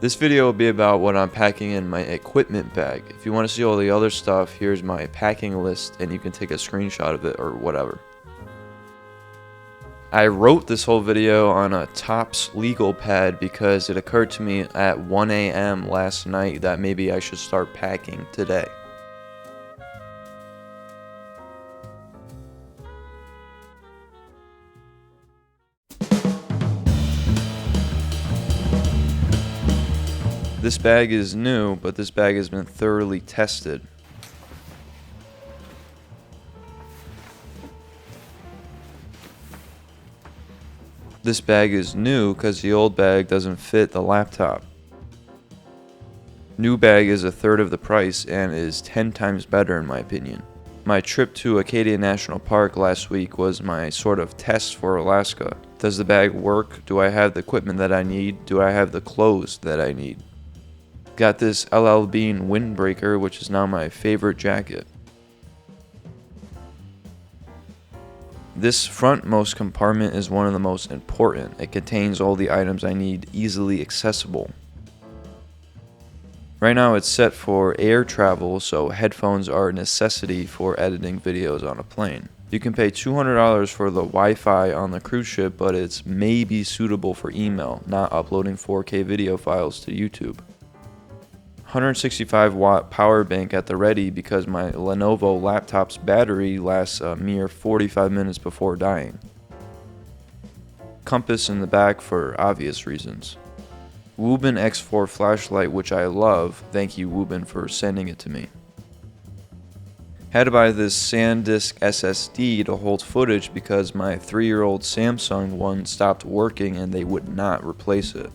This video will be about what I'm packing in my equipment bag. If you want to see all the other stuff, here's my packing list and you can take a screenshot of it or whatever. I wrote this whole video on a Topps legal pad because it occurred to me at 1 a.m. last night that maybe I should start packing today. This bag is new, but this bag has been thoroughly tested. This bag is new because the old bag doesn't fit the laptop. New bag is a third of the price and is 10 times better in my opinion. My trip to Acadia National Park last week was my sort of test for Alaska. Does the bag work? Do I have the equipment that I need? Do I have the clothes that I need? Got this LL Bean windbreaker, which is now my favorite jacket. This frontmost compartment is one of the most important. It contains all the items I need easily accessible. Right now it's set for air travel, so headphones are a necessity for editing videos on a plane. You can pay $200 for the Wi-Fi on the cruise ship, but it's maybe suitable for email, not uploading 4K video files to YouTube. 165 watt power bank at the ready because my Lenovo laptop's battery lasts a mere 45 minutes before dying. Compass in the back for obvious reasons. Wubin X4 flashlight, which I love. Thank you, Wubin, for sending it to me. Had to buy this SanDisk SSD to hold footage because my 3-year-old Samsung one stopped working and they would not replace it.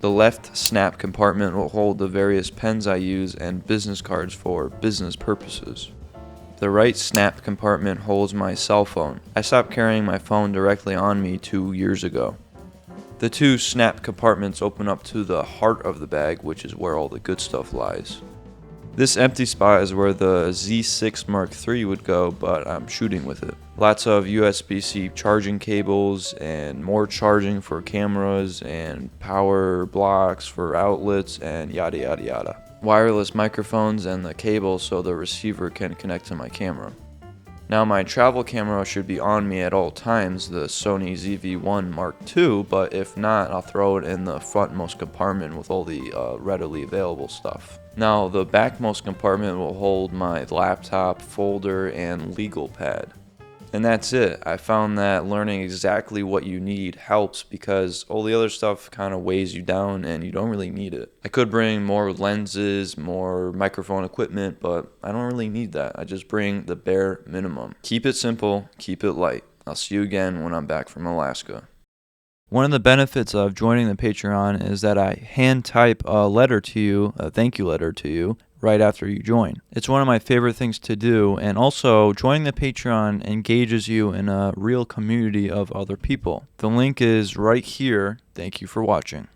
The left snap compartment will hold the various pens I use and business cards for business purposes. The right snap compartment holds my cell phone. I stopped carrying my phone directly on me 2 years ago. The two snap compartments open up to the heart of the bag, which is where all the good stuff lies. This empty spot is where the Z6 Mark III would go, but I'm shooting with it. Lots of USB-C charging cables and more charging for cameras and power blocks for outlets and yada yada yada. Wireless microphones and the cable so the receiver can connect to my camera. Now my travel camera should be on me at all times, the Sony ZV-1 Mark II, but if not, I'll throw it in the frontmost compartment with all the readily available stuff. Now the backmost compartment will hold my laptop, folder, and legal pad. And that's it. I found that learning exactly what you need helps because all the other stuff kind of weighs you down and you don't really need it. I could bring more lenses, more microphone equipment, but I don't really need that. I just bring the bare minimum. Keep it simple, keep it light. I'll see you again when I'm back from Alaska. One of the benefits of joining the Patreon is that I hand type a letter to you, a thank you letter to you, right after you join. It's one of my favorite things to do, and also joining the Patreon engages you in a real community of other people. The link is right here. Thank you for watching.